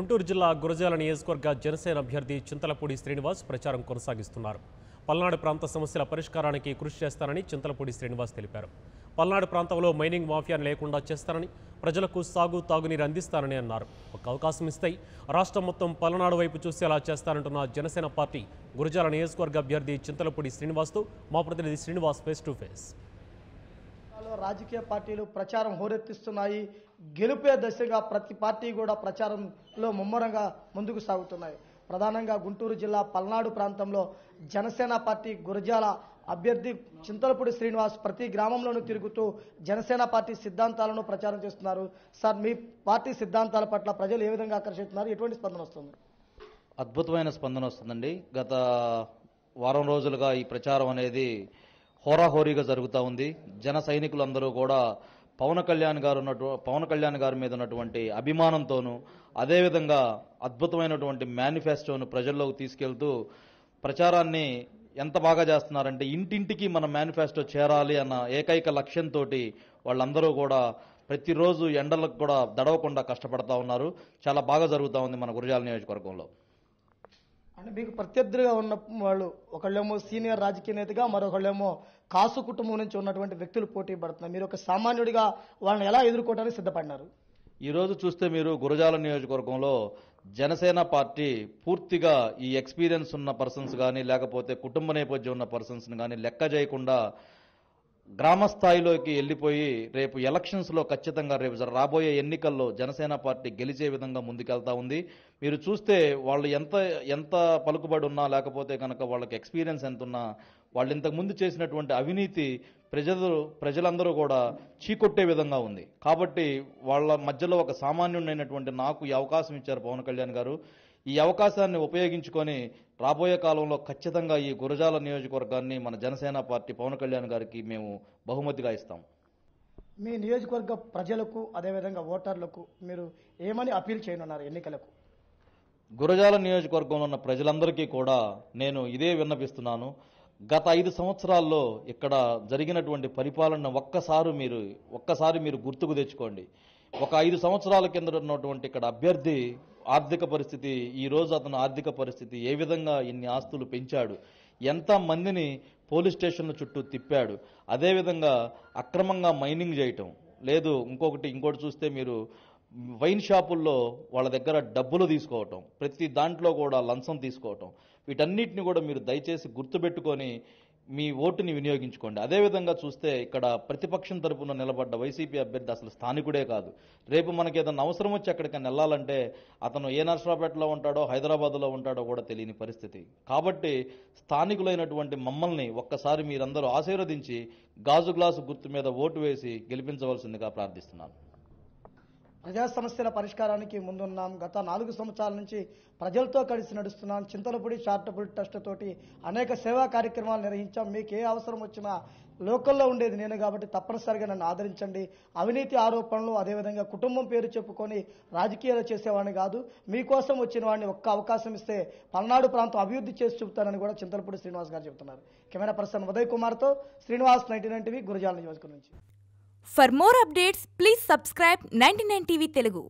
గుంటూరు జిల్లా గురజాల నియోజకవర్గ జనసేన అభ్యర్థి చింతలపూడి శ్రీనివాస్ ప్రచారం కొనసాగిస్తున్నారు. పల్నాడు ప్రాంత సమస్యల పరిష్కారానికి కృషి చేస్తారని చింతలపూడి శ్రీనివాస్ తెలిపారు. పల్నాడు ప్రాంతంలో మైనింగ్ మాఫియాను లేకుండా చేస్తారని, ప్రజలకు సాగు తాగునీరు అందిస్తారని అన్నారు. ఒక అవకాశం ఇస్తే రాష్ట్రం మొత్తం పల్నాడు వైపు చూసేలా చేస్తారంటున్న జనసేన పార్టీ గురజాల నియోజకవర్గ అభ్యర్థి చింతలపూడి శ్రీనివాస్తో మా ప్రతినిధి శ్రీనివాస్ ఫేస్ టు ఫేస్. రాజకీయ పార్టీలు ప్రచారం హోరెత్తిస్తున్నాయి. గెలుపే దశగా ప్రతి పార్టీ కూడా ప్రచారంలో ముమ్మరంగా ముందుకు సాగుతున్నాయి. ప్రధానంగా గుంటూరు జిల్లా పల్నాడు ప్రాంతంలో జనసేన పార్టీ గురజాల అభ్యర్థి చింతలపూడి శ్రీనివాస్ ప్రతి గ్రామంలోనూ తిరుగుతూ జనసేన పార్టీ సిద్ధాంతాలను ప్రచారం చేస్తున్నారు. సార్, మీ పార్టీ సిద్ధాంతాల పట్ల ప్రజలు ఏ విధంగా ఆకర్షిస్తున్నారు? ఎటువంటి స్పందన వస్తుంది? అద్భుతమైన స్పందన వస్తుందండి. గత వారం రోజులుగా ఈ ప్రచారం అనేది హోరాహోరీగా జరుగుతూ ఉంది. జన సైనికులందరూ కూడా పవన్ కళ్యాణ్ గారి మీద ఉన్నటువంటి అభిమానంతోనూ, అదేవిధంగా అద్భుతమైనటువంటి మేనిఫెస్టోను ప్రజల్లోకి తీసుకెళ్తూ ప్రచారాన్ని ఎంత బాగా చేస్తున్నారంటే ఇంటింటికి మన మేనిఫెస్టో చేరాలి అన్న ఏకైక లక్ష్యంతో వాళ్ళందరూ కూడా ప్రతిరోజు ఎండలకు కూడా దడవకుండా కష్టపడతా ఉన్నారు. చాలా బాగా జరుగుతూ ఉంది మన గురజాల నియోజకవర్గంలో. అంటే మీకు ప్రత్యర్థులుగా ఉన్న వాళ్ళు ఒకళ్ళేమో సీనియర్ రాజకీయ నేతగా, మరొకళ్ళేమో కాసు కుటుంబం నుంచి ఉన్నటువంటి వ్యక్తులు పోటీ పడుతున్నారు. మీరు ఒక సామాన్యుడిగా వాళ్ళని ఎలా ఎదుర్కోవడానికి సిద్ధపడినారు? ఈరోజు చూస్తే మీరు గురజాల నియోజకవర్గంలో జనసేన పార్టీ పూర్తిగా ఈ ఎక్స్పీరియన్స్ ఉన్న పర్సన్స్ కానీ, లేకపోతే కుటుంబ నేపథ్యం ఉన్న పర్సన్స్ని కానీ లెక్క చేయకుండా గ్రామ స్థాయిలోకి వెళ్ళిపోయి రేపు ఎలక్షన్స్లో ఖచ్చితంగా రేపు రాబోయే ఎన్నికల్లో జనసేన పార్టీ గెలిచే విధంగా ముందుకెళ్తా ఉంది. మీరు చూస్తే వాళ్ళు ఎంత పలుకుబడి ఉన్నా, లేకపోతే కనుక వాళ్ళకి ఎక్స్పీరియన్స్ ఎంత ఉన్నా, వాళ్ళు ఇంతకుముందు చేసినటువంటి అవినీతి ప్రజలందరూ కూడా చీకొట్టే విధంగా ఉంది. కాబట్టి వాళ్ళ మధ్యలో ఒక సామాన్యుడైనటువంటి నాకు ఈ అవకాశం ఇచ్చారు పవన్ కళ్యాణ్ గారు. ఈ అవకాశాన్ని ఉపయోగించుకొని రాబోయే కాలంలో ఖచ్చితంగా ఈ గురజాల నియోజకవర్గాన్ని మన జనసేన పార్టీ పవన్ కళ్యాణ్ గారికి మేము బహుమతిగా ఇస్తాం. మీ నియోజకవర్గ ప్రజలకు, అదేవిధంగా ఓటర్లకు మీరు ఏమని అపీల్ చేయనున్నారు ఎన్నికలకు? గురజాల నియోజకవర్గంలో ఉన్న ప్రజలందరికీ కూడా నేను ఇదే విన్నపిస్తున్నాను. గత 5 సంవత్సరాల్లో ఇక్కడ జరిగినటువంటి పరిపాలన ఒక్కసారి మీరు గుర్తుకు తెచ్చుకోండి. ఒక 5 సంవత్సరాల కింద ఉన్నటువంటి ఇక్కడ అభ్యర్థి ఆర్థిక పరిస్థితి, ఈ రోజు అతను ఆర్థిక పరిస్థితి ఏ విధంగా ఇన్ని ఆస్తులు పెంచాడు, ఎంత మందిని పోలీస్ స్టేషన్ల చుట్టూ తిప్పాడు, అదేవిధంగా అక్రమంగా మైనింగ్ చేయటం లేదు, ఇంకోటి చూస్తే మీరు వైన్ షాపుల్లో వాళ్ళ దగ్గర డబ్బులు తీసుకోవటం, ప్రతి దాంట్లో కూడా లంచం తీసుకోవటం, వీటన్నిటిని కూడా మీరు దయచేసి గుర్తుపెట్టుకొని మీ ఓటుని వినియోగించుకోండి. అదేవిధంగా చూస్తే ఇక్కడ ప్రతిపక్షం తరపున నిలబడ్డ వైసీపీ అభ్యర్థి అసలు స్థానికుడే కాదు. రేపు మనకి ఏదైనా అవసరం వచ్చి ఎక్కడికైనా వెళ్ళాలంటే అతను ఏ నర్సరావుపేటలో ఉంటాడో, హైదరాబాద్లో ఉంటాడో కూడా తెలియని పరిస్థితి. కాబట్టి స్థానికులైనటువంటి మమ్మల్ని ఒక్కసారి మీరందరూ ఆశీర్వదించి గాజు గ్లాసు గుర్తు మీద ఓటు వేసి గెలిపించవలసిందిగా ప్రార్థిస్తున్నాను. ప్రజా సమస్యల పరిష్కారానికి ముందున్నాం. గత 4 సంవత్సరాల నుంచి ప్రజలతో కలిసి నడుస్తున్నాం. చింతలపూడి చారిటబుల్ ట్రస్ట్ తోటి అనేక సేవా కార్యక్రమాలు నిర్వహించాం. మీకు ఏ అవసరం వచ్చినా లోకల్లో ఉండేది నేను కాబట్టి తప్పనిసరిగా నన్ను ఆదరించండి. అవినీతి ఆరోపణలు, అదేవిధంగా కుటుంబం పేరు చెప్పుకొని రాజకీయాలు చేసేవాడిని కాదు. మీకోసం వచ్చిన వాడిని ఒక్క అవకాశం ఇస్తే పల్నాడు ప్రాంతం అభివృద్ధి చేసి చూపుతానని కూడా చింతలపూడి శ్రీనివాస్ గారు చెబుతున్నారు. కెమెరా పర్సన్ ఉదయ్ కుమార్తో శ్రీనివాస్, 99 టీవీ, గురజాల నియోజకవర్గం నుంచి. For more updates, please subscribe 99 TV Telugu.